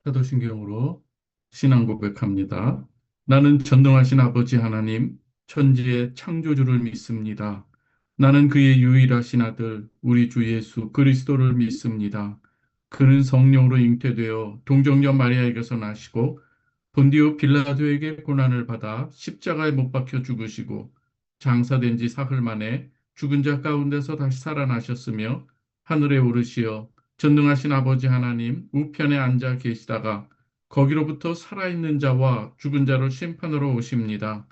사도신경으로 신앙 고백합니다. 나는 전능하신 아버지 하나님, 천지의 창조주를 믿습니다. 나는 그의 유일하신 아들, 우리 주 예수 그리스도를 믿습니다. 그는 성령으로 잉태되어 동정녀 마리아에게서 나시고 본디오 빌라도에게 고난을 받아 십자가에 못 박혀 죽으시고 장사된 지 사흘 만에 죽은 자 가운데서 다시 살아나셨으며 하늘에 오르시어 전능하신 아버지 하나님 우편에 앉아 계시다가 거기로부터 살아있는 자와 죽은 자를 심판으로 오십니다.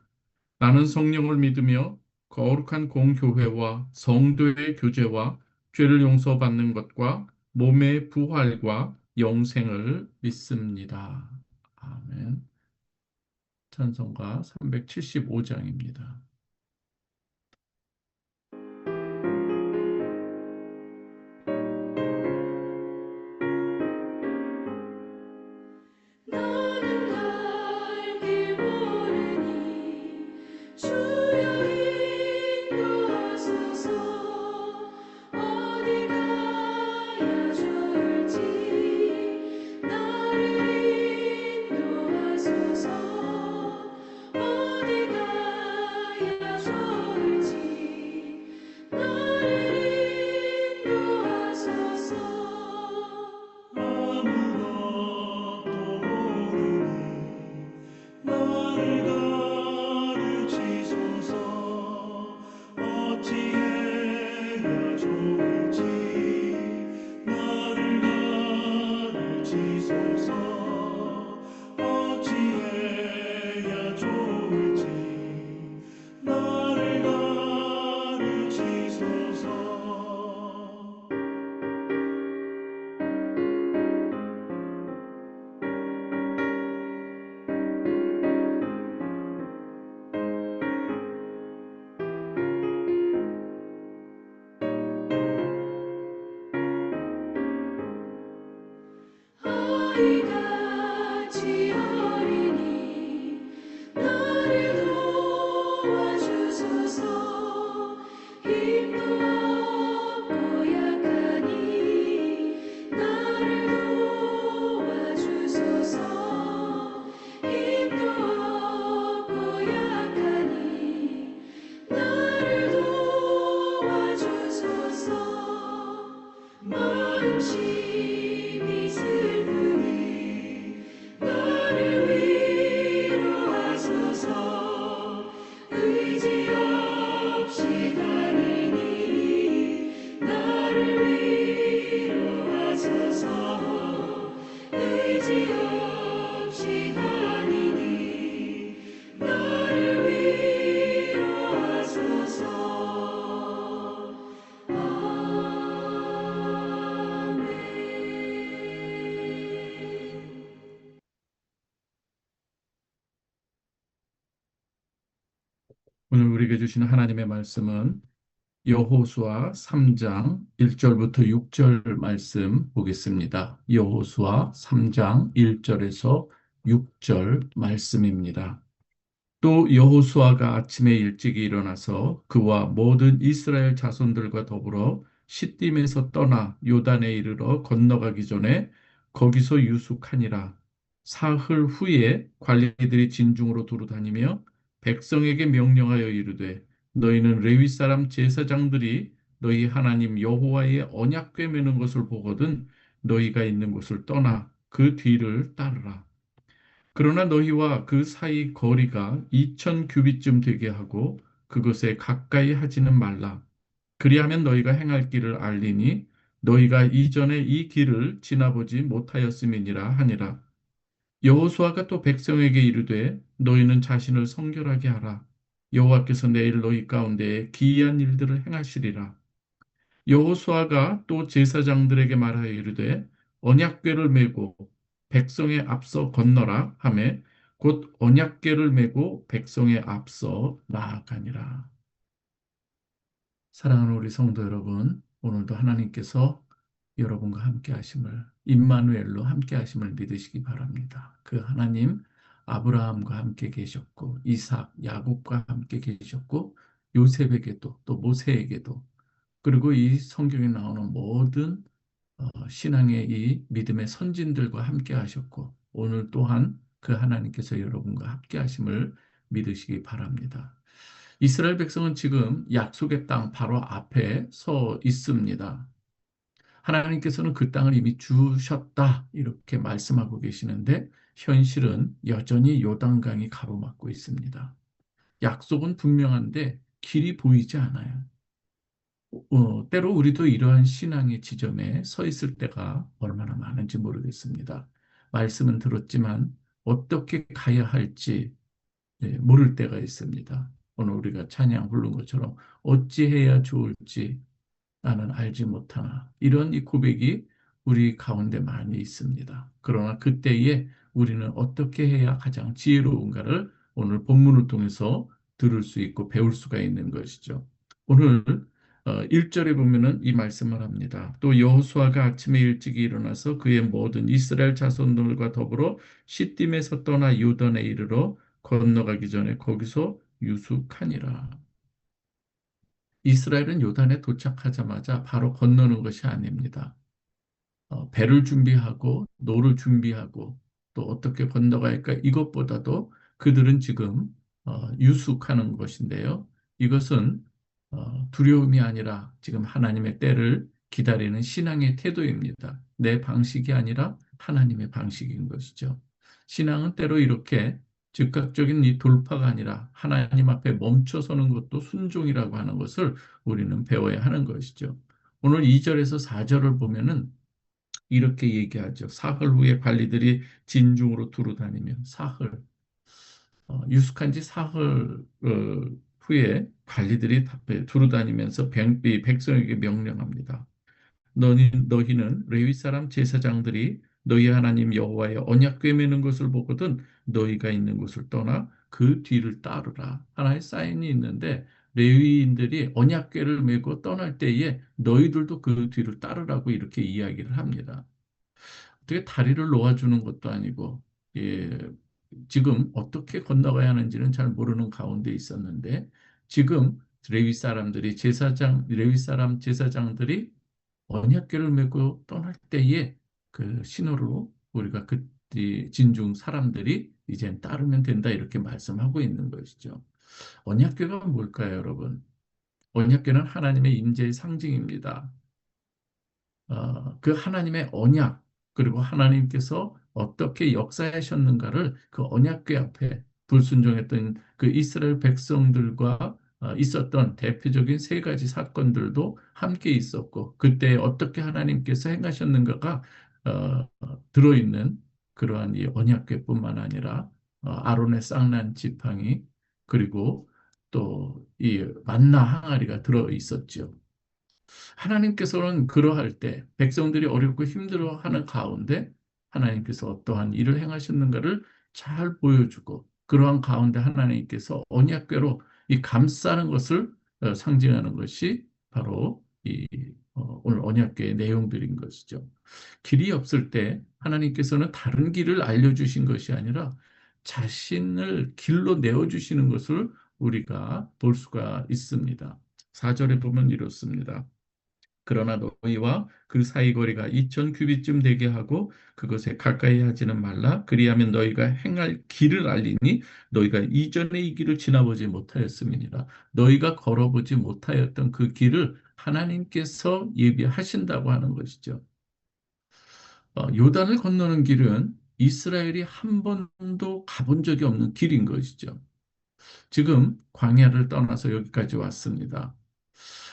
나는 성령을 믿으며 거룩한 공교회와 성도의 교제와 죄를 용서받는 것과 몸의 부활과 영생을 믿습니다. 아멘. 찬송가 375장입니다. 나는 갈 길 모르니 주여 인도하소서. 어디 가야 좋을지 나를 인도하소서. 어디 가야 좋을지 나를 인도하소서. 아무것도 모르니 나를 가르치소서. 어찌해야 좋을지 나를 가르치소서. 어찌해야 좋을지 나를 가르치소서. 아이같이 어리니 나를 도와주소서. 힘도 없고 약하니 나를 도와주소서. 힘도 없고 약하니 나를 도와주소서. 마음심이 슬프니 나를 위로하소서. 의지 없이 다니니 나를 위로하소서. 의지 없이 다니니 나를 위로하소서. 오늘 우리에게 주시는 하나님의 말씀은 여호수아 3장 1절부터 6절 말씀 보겠습니다. 여호수아 3장 1절에서 6절 말씀입니다. 또 여호수아가 아침에 일찍 일어나서 그와 모든 이스라엘 자손들과 더불어 시딤에서 떠나 요단에 이르러 건너가기 전에 거기서 유숙하니라. 사흘 후에 관리들이 진중으로 두루 다니며 백성에게 명령하여 이르되 너희는 레위 사람 제사장들이 너희 하나님 여호와의 언약궤 메는 것을 보거든 너희가 있는 곳을 떠나 그 뒤를 따르라. 그러나 너희와 그 사이 거리가 2000 규빗쯤 되게 하고 그것에 가까이 하지는 말라. 그리하면 너희가 행할 길을 알리니 너희가 이전에 이 길을 지나보지 못하였음이니라 하니라. 여호수아가 또 백성에게 이르되 너희는 자신을 성결하게 하라. 여호와께서 내일 너희 가운데에 기이한 일들을 행하시리라. 여호수아가 또 제사장들에게 말하여 이르되 언약궤를 메고 백성의 앞서 건너라 하매 곧 언약궤를 메고 백성의 앞서 나아가니라. 사랑하는 우리 성도 여러분, 오늘도 하나님께서 여러분과 함께 하심을 임마누엘로 함께 하심을 믿으시기 바랍니다. 그 하나님 아브라함과 함께 계셨고 이삭, 야곱과 함께 계셨고 요셉에게도 또 모세에게도 그리고 이 성경에 나오는 모든 신앙의 이 믿음의 선진들과 함께 하셨고 오늘 또한 그 하나님께서 여러분과 함께 하심을 믿으시기 바랍니다. 이스라엘 백성은 지금 약속의 땅 바로 앞에 서 있습니다. 하나님께서는 그 땅을 이미 주셨다 이렇게 말씀하고 계시는데 현실은 여전히 요단강이 가로막고 있습니다. 약속은 분명한데 길이 보이지 않아요. 때로 우리도 이러한 신앙의 지점에 서 있을 때가 얼마나 많은지 모르겠습니다. 말씀은 들었지만 어떻게 가야 할지 모를 때가 있습니다. 오늘 우리가 찬양 부른 것처럼 어찌해야 좋을지 나는 알지 못하나 이런 이 고백이 우리 가운데 많이 있습니다. 그러나 그때에 우리는 어떻게 해야 가장 지혜로운가를 오늘 본문을 통해서 들을 수 있고 배울 수가 있는 것이죠. 오늘 1절에 보면은 이 말씀을 합니다. 또 여호수아가 아침에 일찍 일어나서 그의 모든 이스라엘 자손들과 더불어 시딤에서 떠나 요단에 이르러 건너가기 전에 거기서 유숙하니라. 이스라엘은 요단에 도착하자마자 바로 건너는 것이 아닙니다. 배를 준비하고 노를 준비하고 또 어떻게 건너가야 할까 이것보다도 그들은 지금 유숙하는 것인데요. 이것은 두려움이 아니라 지금 하나님의 때를 기다리는 신앙의 태도입니다. 내 방식이 아니라 하나님의 방식인 것이죠. 신앙은 때로 이렇게 즉각적인 이 돌파가 아니라 하나님 앞에 멈춰서는 것도 순종이라고 하는 것을 우리는 배워야 하는 것이죠. 오늘 2절에서 4절을 보면은 이렇게 얘기하죠. 사흘 후에 관리들이 진중으로 두루다니며 사흘, 유숙한 지 사흘 후에 관리들이 두루다니면서 이 백성에게 명령합니다. 너희는 레위 사람 제사장들이 너희 하나님 여호와의 언약궤 매는 것을 보거든 너희가 있는 곳을 떠나 그 뒤를 따르라. 하나의 사인이 있는데 레위인들이 언약궤를 메고 떠날 때에 너희들도 그 뒤를 따르라고 이렇게 이야기를 합니다. 어떻게 다리를 놓아주는 것도 아니고 예, 지금 어떻게 건너가야 하는지는 잘 모르는 가운데 있었는데 지금 레위 사람 제사장들이 언약궤를 메고 떠날 때에 그 신호로 우리가 그 진중 사람들이 이젠 따르면 된다 이렇게 말씀하고 있는 것이죠. 언약궤가 뭘까요, 여러분? 언약궤는 하나님의 임재의 상징입니다. 그 하나님의 언약, 그리고 하나님께서 어떻게 역사하셨는가를 그 언약궤 앞에 불순종했던 그 이스라엘 백성들과 있었던 대표적인 세 가지 사건들도 함께 있었고, 그때 어떻게 하나님께서 행하셨는가가 들어있는 그러한 이 언약궤뿐만 아니라 아론의 쌍난 지팡이, 그리고 또 이 만나 항아리가 들어 있었죠. 하나님께서는 그러할 때 백성들이 어렵고 힘들어하는 가운데 하나님께서 어떠한 일을 행하셨는가를 잘 보여주고 그러한 가운데 하나님께서 언약궤로 이 감싸는 것을 상징하는 것이 바로 이 오늘 언약궤의 내용들인 것이죠. 길이 없을 때 하나님께서는 다른 길을 알려주신 것이 아니라 자신을 길로 내어주시는 것을 우리가 볼 수가 있습니다. 4절에 보면 이렇습니다. 그러나 너희와 그 사이 거리가 2000 규빗쯤 되게 하고 그것에 가까이 하지는 말라. 그리하면 너희가 행할 길을 알리니 너희가 이전에 이 길을 지나보지 못하였음이니라. 너희가 걸어보지 못하였던 그 길을 하나님께서 예비하신다고 하는 것이죠. 요단을 건너는 길은 이스라엘이 한 번도 가본 적이 없는 길인 것이죠. 지금 광야를 떠나서 여기까지 왔습니다.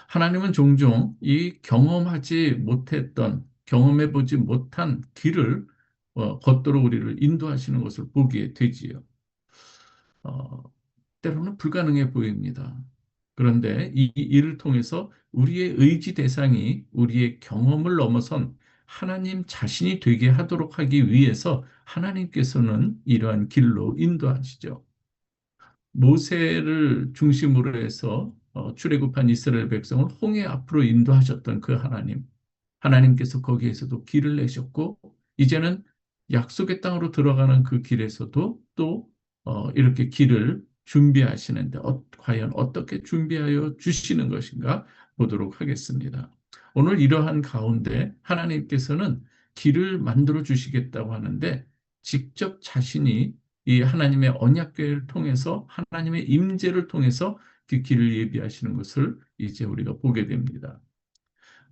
하나님은 종종 이 경험하지 못했던, 경험해 보지 못한 길을 걷도록 우리를 인도하시는 것을 보게 되지요. 어, 때로는 불가능해 보입니다. 그런데 이 일을 통해서 우리의 의지 대상이 우리의 경험을 넘어선 하나님 자신이 되게 하도록 하기 위해서 하나님께서는 이러한 길로 인도하시죠. 모세를 중심으로 해서 출애굽한 이스라엘 백성을 홍해 앞으로 인도하셨던 그 하나님, 하나님께서 거기에서도 길을 내셨고 이제는 약속의 땅으로 들어가는 그 길에서도 또 이렇게 길을 준비하시는데 과연 어떻게 준비하여 주시는 것인가 보도록 하겠습니다. 오늘 이러한 가운데 하나님께서는 길을 만들어 주시겠다고 하는데 직접 자신이 이 하나님의 언약궤를 통해서 하나님의 임재를 통해서 그 길을 예비하시는 것을 이제 우리가 보게 됩니다.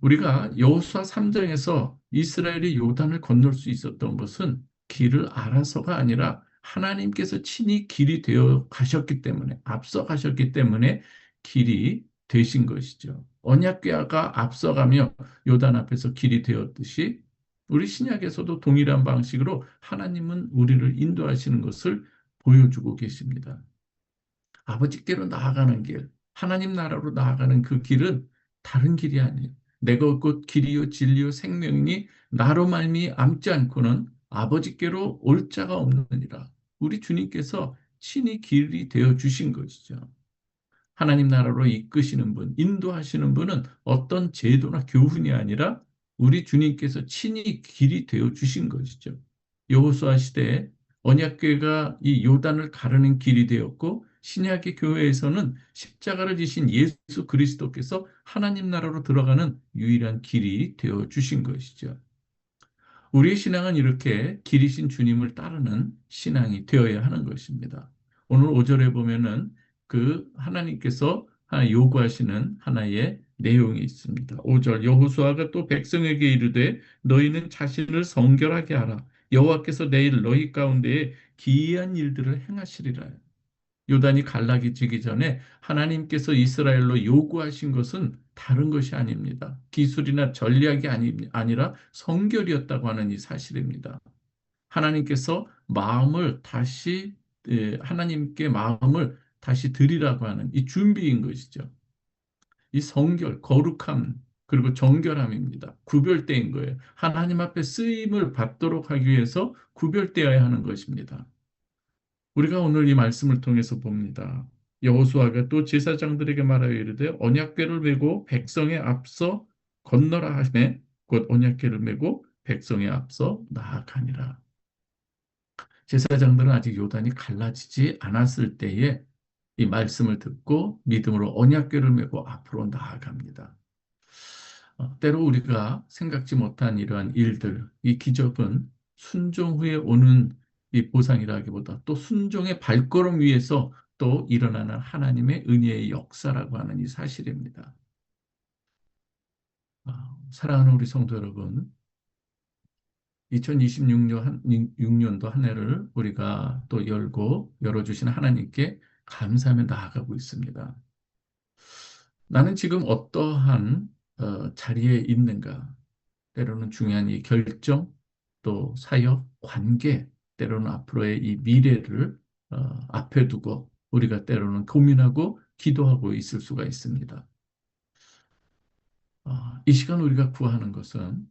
우리가 여호수아 3장에서 이스라엘이 요단을 건널 수 있었던 것은 길을 알아서가 아니라 하나님께서 친히 길이 되어 가셨기 때문에, 앞서 가셨기 때문에 길이 되신 것이죠. 언약궤가 앞서가며 요단 앞에서 길이 되었듯이 우리 신약에서도 동일한 방식으로 하나님은 우리를 인도하시는 것을 보여주고 계십니다. 아버지께로 나아가는 길, 하나님 나라로 나아가는 그 길은 다른 길이 아니에요. 내가 곧 길이요 진리요 생명이니 나로 말미암지 않고는 아버지께로 올 자가 없느니라. 우리 주님께서 친히 길이 되어 주신 것이죠. 하나님 나라로 이끄시는 분, 인도하시는 분은 어떤 제도나 교훈이 아니라 우리 주님께서 친히 길이 되어 주신 것이죠. 여호수아 시대에 언약궤가 이 요단을 가르는 길이 되었고 신약의 교회에서는 십자가를 지신 예수 그리스도께서 하나님 나라로 들어가는 유일한 길이 되어 주신 것이죠. 우리의 신앙은 이렇게 길이신 주님을 따르는 신앙이 되어야 하는 것입니다. 오늘 5절에 보면은 그 하나님께서 요구하시는 하나의 내용이 있습니다. 5절 여호수아가 또 백성에게 이르되 너희는 자신을 성결하게 하라. 여호와께서 내일 너희 가운데에 기이한 일들을 행하시리라. 요단이 갈라지기 전에 하나님께서 이스라엘로 요구하신 것은 다른 것이 아닙니다. 기술이나 전략이 아니라 성결이었다고 하는 이 사실입니다. 하나님께서 마음을 다시 하나님께 마음을 다시 드리라고 하는 이 준비인 것이죠. 이 성결, 거룩함, 그리고 정결함입니다. 구별된 거예요. 하나님 앞에 쓰임을 받도록 하기 위해서 구별되어야 하는 것입니다. 우리가 오늘 이 말씀을 통해서 봅니다. 여호수아가 또 제사장들에게 말하여 이르되 언약궤를 메고 백성에 앞서 건너라 하시매 곧 언약궤를 메고 백성에 앞서 나아가니라. 제사장들은 아직 요단이 갈라지지 않았을 때에 이 말씀을 듣고 믿음으로 언약궤를 메고 앞으로 나아갑니다. 때로 우리가 생각지 못한 이러한 일들, 이 기적은 순종 후에 오는 이 보상이라기보다 또 순종의 발걸음 위에서 또 일어나는 하나님의 은혜의 역사라고 하는 이 사실입니다. 사랑하는 우리 성도 여러분, 2026년도 한 해를 우리가 또 열어주신 하나님께 감사하며 나아가고 있습니다. 나는 지금 어떠한 자리에 있는가? 때로는 중요한 이 결정, 또 사역, 관계, 때로는 앞으로의 이 미래를 앞에 두고 우리가 때로는 고민하고 기도하고 있을 수가 있습니다. 이 시간 우리가 구하는 것은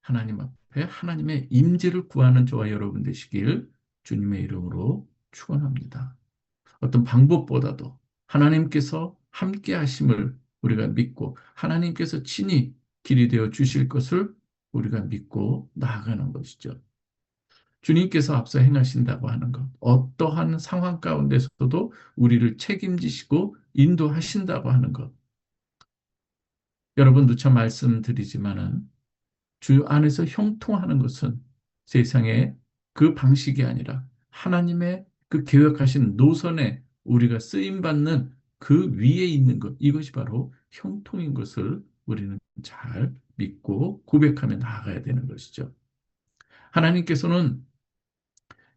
하나님 앞에 하나님의 임재를 구하는 저와 여러분 되시길 주님의 이름으로 축원합니다. 어떤 방법보다도 하나님께서 함께 하심을 우리가 믿고 하나님께서 친히 길이 되어 주실 것을 우리가 믿고 나아가는 것이죠. 주님께서 앞서 행하신다고 하는 것, 어떠한 상황 가운데서도 우리를 책임지시고 인도하신다고 하는 것. 여러분 누차 말씀드리지만은 주 안에서 형통하는 것은 세상의 그 방식이 아니라 하나님의 그 계획하신 노선에 우리가 쓰임받는 그 위에 있는 것, 이것이 바로 형통인 것을 우리는 잘 믿고 고백하며 나아가야 되는 것이죠. 하나님께서는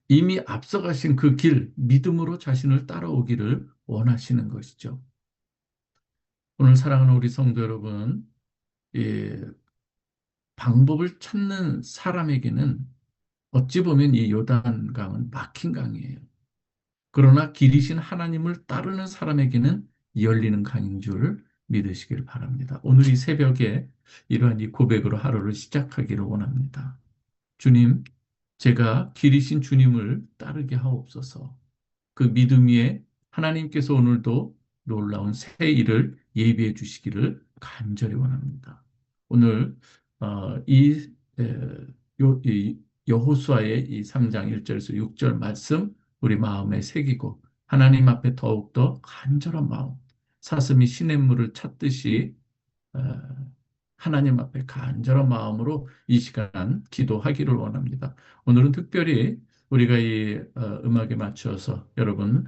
이미 앞서가신 그 길, 믿음으로 자신을 따라오기를 원하시는 것이죠. 오늘 사랑하는 우리 성도 여러분, 예, 방법을 찾는 사람에게는 어찌 보면 이 요단강은 막힌 강이에요. 그러나 길이신 하나님을 따르는 사람에게는 열리는 강인 줄 믿으시길 바랍니다. 오늘 이 새벽에 이러한 이 고백으로 하루를 시작하기를 원합니다. 주님, 제가 길이신 주님을 따르게 하옵소서. 그 믿음 위에 하나님께서 오늘도 놀라운 새 일을 예비해 주시기를 간절히 원합니다. 오늘 이, 이 여호수아의 이 3장 1절에서 6절 말씀 우리 마음에 새기고 하나님 앞에 더욱더 간절한 마음, 사슴이 시냇물을 찾듯이 하나님 앞에 간절한 마음으로 이 시간 기도하기를 원합니다. 오늘은 특별히 우리가 이 음악에 맞춰서 여러분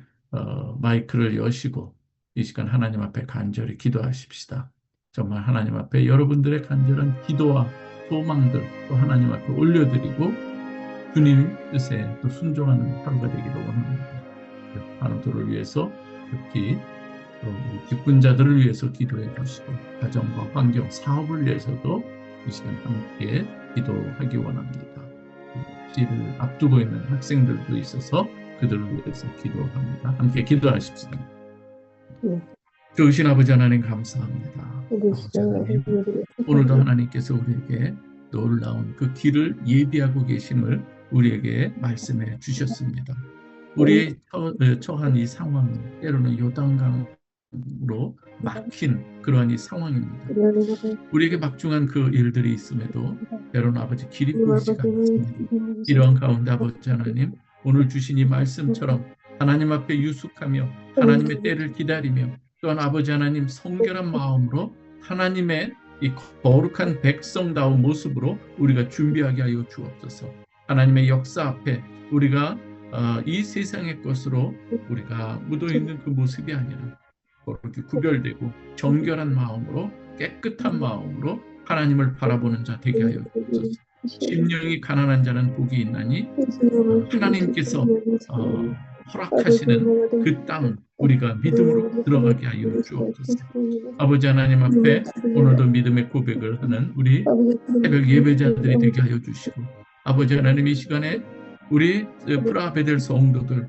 마이크를 여시고 이 시간 하나님 앞에 간절히 기도하십시다. 정말 하나님 앞에 여러분들의 간절한 기도와 소망들 또 하나님 앞에 올려드리고 주님 뜻에 또 순종하는 하루가 되기를 원합니다. 환우들을 위해서 특히 또 우리 직분자들을 위해서 기도해 주시고 가정과 환경, 사업을 위해서도 이 시간 함께 기도하기 원합니다. 시를 앞두고 있는 학생들도 있어서 그들을 위해서 기도합니다. 함께 기도하십시오. 네. 좋으신 아버지 하나님 감사합니다. 아버지 하나님, 오늘도 하나님께서 우리에게 놀라운 그 길을 예비하고 계심을 우리에게 말씀해 주셨습니다. 우리의 처한 이 상황은 때로는 요단강으로 막힌 그러한 이 상황입니다. 우리에게 막중한 그 일들이 있음에도 때로는 아버지 길이 보이지가 않습니다. 이러한 가운데 아버지 하나님, 오늘 주신 이 말씀처럼 하나님 앞에 유숙하며 하나님의 때를 기다리며 또한 아버지 하나님 성결한 마음으로 하나님의 이 거룩한 백성다운 모습으로 우리가 준비하게 하여 주옵소서. 하나님의 역사 앞에 우리가 이 세상의 것으로 우리가 묻어있는 그 모습이 아니라 그렇게 구별되고 정결한 마음으로 깨끗한 마음으로 하나님을 바라보는 자 되게 하여 주옵소서. 심령이 가난한 자는 복이 있나니 하나님께서 허락하시는 그 땅 우리가 믿음으로 들어가게 하여 주옵소서. 아버지 하나님 앞에 오늘도 믿음의 고백을 하는 우리 새벽 예배자들이 되게 하여 주시고 아버지 하나님 이 시간에 우리 프라베델 성도들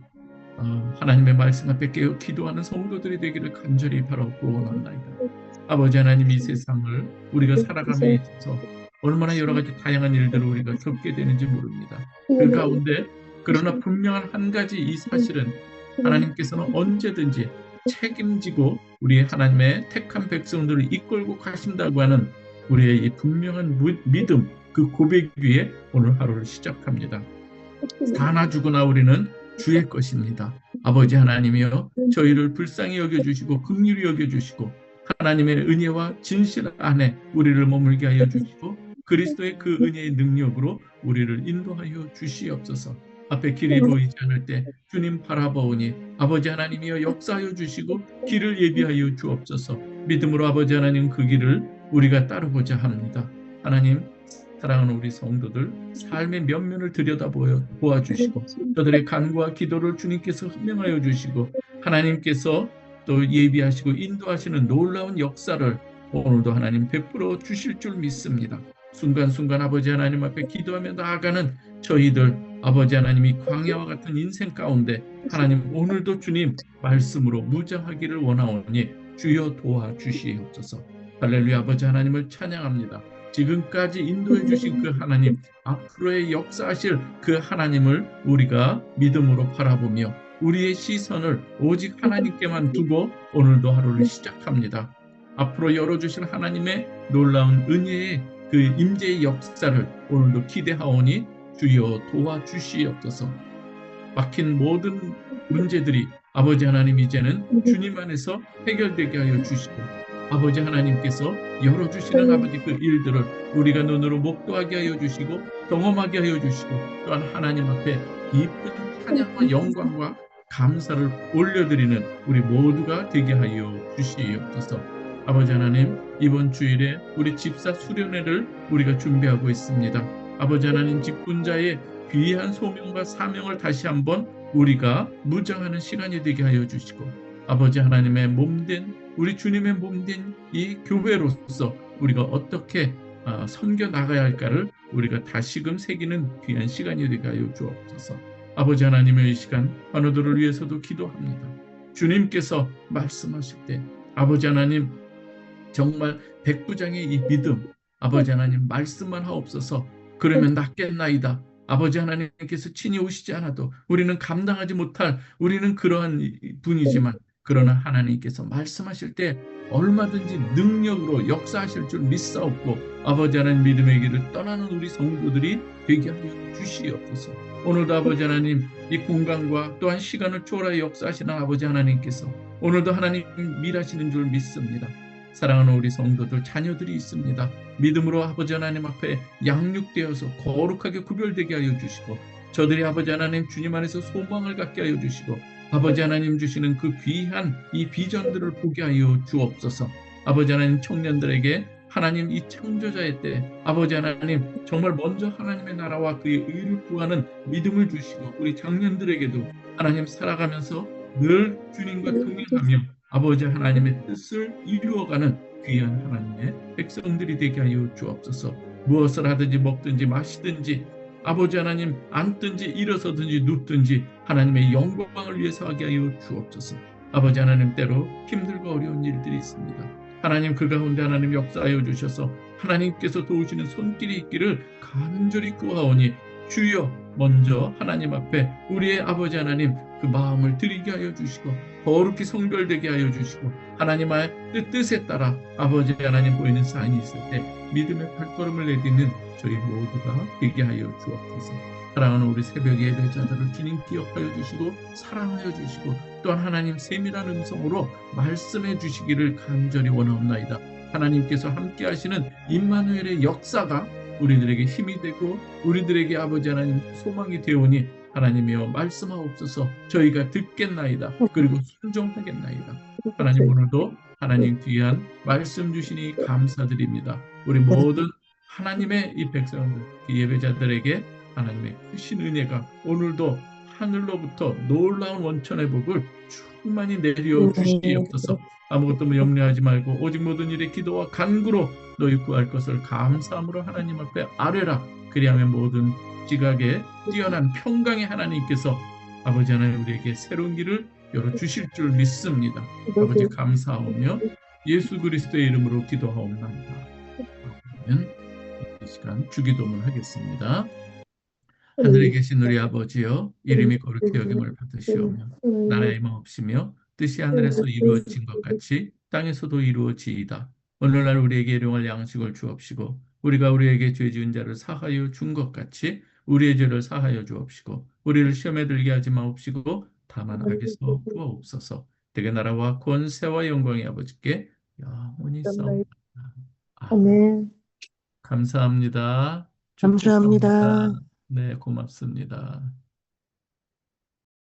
하나님의 말씀 앞에 깨어 기도하는 성도들이 되기를 간절히 바라고 원합니다. 아버지 하나님 이 세상을 우리가 살아감에 있어서 얼마나 여러 가지 다양한 일들을 우리가 겪게 되는지 모릅니다. 그 가운데 그러나 분명한 한 가지 이 사실은 하나님께서는 언제든지 책임지고 우리 하나님의 택한 백성들을 이끌고 가신다고 하는 우리의 이 분명한 믿음 그 고백 위에 오늘 하루를 시작합니다. 사나 죽으나 우리는 주의 것입니다. 아버지 하나님이여 저희를 불쌍히 여겨주시고 긍휼히 여겨주시고 하나님의 은혜와 진실 안에 우리를 머물게 하여 주시고 그리스도의 그 은혜의 능력으로 우리를 인도하여 주시옵소서. 앞에 길이 보이지 않을 때 주님 바라보오니 아버지 하나님이여 역사하여 주시고 길을 예비하여 주옵소서. 믿음으로 아버지 하나님 그 길을 우리가 따르고자 합니다. 하나님 사랑하는 우리 성도들 삶의 면면을 들여다보아주시고 저들의 간구와 기도를 주님께서 흠명하여 주시고 하나님께서 또 예비하시고 인도하시는 놀라운 역사를 오늘도 하나님 베풀어 주실 줄 믿습니다. 순간순간 아버지 하나님 앞에 기도하며 나아가는 저희들 아버지 하나님이 광야와 같은 인생 가운데 하나님 오늘도 주님 말씀으로 무장하기를 원하오니 주여 도와주시옵소서. 할렐루야. 아버지 하나님을 찬양합니다. 지금까지 인도해 주신 그 하나님 앞으로의 역사하실 그 하나님을 우리가 믿음으로 바라보며 우리의 시선을 오직 하나님께만 두고 오늘도 하루를 시작합니다. 앞으로 열어주실 하나님의 놀라운 은혜의 그 임재의 역사를 오늘도 기대하오니 주여 도와주시옵소서. 막힌 모든 문제들이 아버지 하나님 이제는 주님 안에서 해결되게 하여 주시고 아버지 하나님께서 열어주시는 아버지 그 일들을 우리가 눈으로 목도하게 하여 주시고 경험하게 하여 주시고 또한 하나님 앞에 깊은 찬양과 영광과 감사를 올려드리는 우리 모두가 되게 하여 주시옵소서. 아버지 하나님 이번 주일에 우리 집사 수련회를 우리가 준비하고 있습니다. 아버지 하나님 직분자의 귀한 소명과 사명을 다시 한번 우리가 무장하는 시간이 되게 하여 주시고 아버지 하나님의 몸된 우리 주님의 몸된 이 교회로서 우리가 어떻게 섬겨 나가야 할까를 우리가 다시금 새기는 귀한 시간이 되게 하여 주옵소서. 아버지 하나님의 이 시간 환우들을 위해서도 기도합니다. 주님께서 말씀하실 때 아버지 하나님 정말 백부장의 이 믿음 아버지 하나님 말씀만 하옵소서. 그러면 낫겠나이다. 아버지 하나님께서 친히 오시지 않아도 우리는 감당하지 못할 우리는 그러한 분이지만 그러나 하나님께서 말씀하실 때 얼마든지 능력으로 역사하실 줄 믿사옵고 아버지 하나님 믿음의 길을 떠나는 우리 성도들이 되게 하여 주시옵소서. 오늘도 아버지 하나님 이 공간과 또한 시간을 초월하여 역사하시는 아버지 하나님께서 오늘도 하나님 일하시는 줄 믿습니다. 사랑하는 우리 성도들 자녀들이 있습니다. 믿음으로 아버지 하나님 앞에 양육되어서 거룩하게 구별되게 하여 주시고, 저들이 아버지 하나님 주님 안에서 소망을 갖게 하여 주시고, 아버지 하나님 주시는 그 귀한 이 비전들을 보게 하여 주옵소서. 아버지 하나님 청년들에게 하나님 이 창조자의 때 아버지 하나님 정말 먼저 하나님의 나라와 그의 의를 구하는 믿음을 주시고, 우리 청년들에게도 하나님 살아가면서 늘 주님과 동행하며 아버지 하나님의 뜻을 이루어가는 귀한 하나님의 백성들이 되게 하여 주옵소서. 무엇을 하든지 먹든지 마시든지 아버지 하나님 앉든지 일어서든지 눕든지 하나님의 영광을 위해서 하게 하여 주옵소서. 아버지 하나님 때로 힘들고 어려운 일들이 있습니다. 하나님 그 가운데 하나님 역사하여 주셔서 하나님께서 도우시는 손길이 있기를 간절히 구하오니, 주여 먼저 하나님 앞에 우리의 아버지 하나님 그 마음을 드리게 하여 주시고, 거룩히 성별되게 하여 주시고, 하나님의 뜻에 따라 아버지 하나님 보이는 사인이 있을 때 믿음의 발걸음을 내딛는 저희 모두가 되게 하여 주옵소서. 사랑하는 우리 새벽 예배자들을 주님 기억하여 주시고 사랑하여 주시고, 또한 하나님 세밀한 음성으로 말씀해 주시기를 간절히 원하옵나이다. 하나님께서 함께 하시는 임마누엘의 역사가 우리들에게 힘이 되고 우리들에게 아버지 하나님 소망이 되오니, 하나님이여 말씀하옵소서. 저희가 듣겠나이다. 그리고 순종하겠나이다. 하나님 오늘도 하나님 귀한 말씀 주시니 감사드립니다. 우리 모든 하나님의 이 백성들, 이 예배자들에게 하나님의 크신 은혜가 오늘도 하늘로부터 놀라운 원천의 복을 충만히 내려 주시옵소서. 아무것도 염려하지 말고 오직 모든 일에 기도와 간구로 너희 구할 것을 감사함으로 하나님 앞에 아뢰라. 그리하면 모든 지각에 뛰어난 평강의 하나님께서 아버지 하나님 우리에게 새로운 길을 열어주실 줄 믿습니다. 아버지 감사하오며 예수 그리스도의 이름으로 기도하옵나이다. 아멘. 이 시간 주기도문 하겠습니다. 하늘에 계신 우리 아버지여, 이름이 거룩히 여김을 받으시오며 나라의 마옵시며 뜻이 하늘에서 이루어진 것 같이 땅에서도 이루어지이다. 오늘날 우리에게 일용할 양식을 주옵시고, 우리가 우리에게 죄 지은 자를 사하여 준 것 같이 우리의 죄를 사하여 주옵시고, 우리를 시험에 들게 하지 마옵시고 다만 악에서 구하옵소서. 되게 나라와 권세와 영광이 아버지께 영원히 있사옵나이다. 아멘. 아멘. 감사합니다. 감사합니다. 축복합니다. 네, 고맙습니다.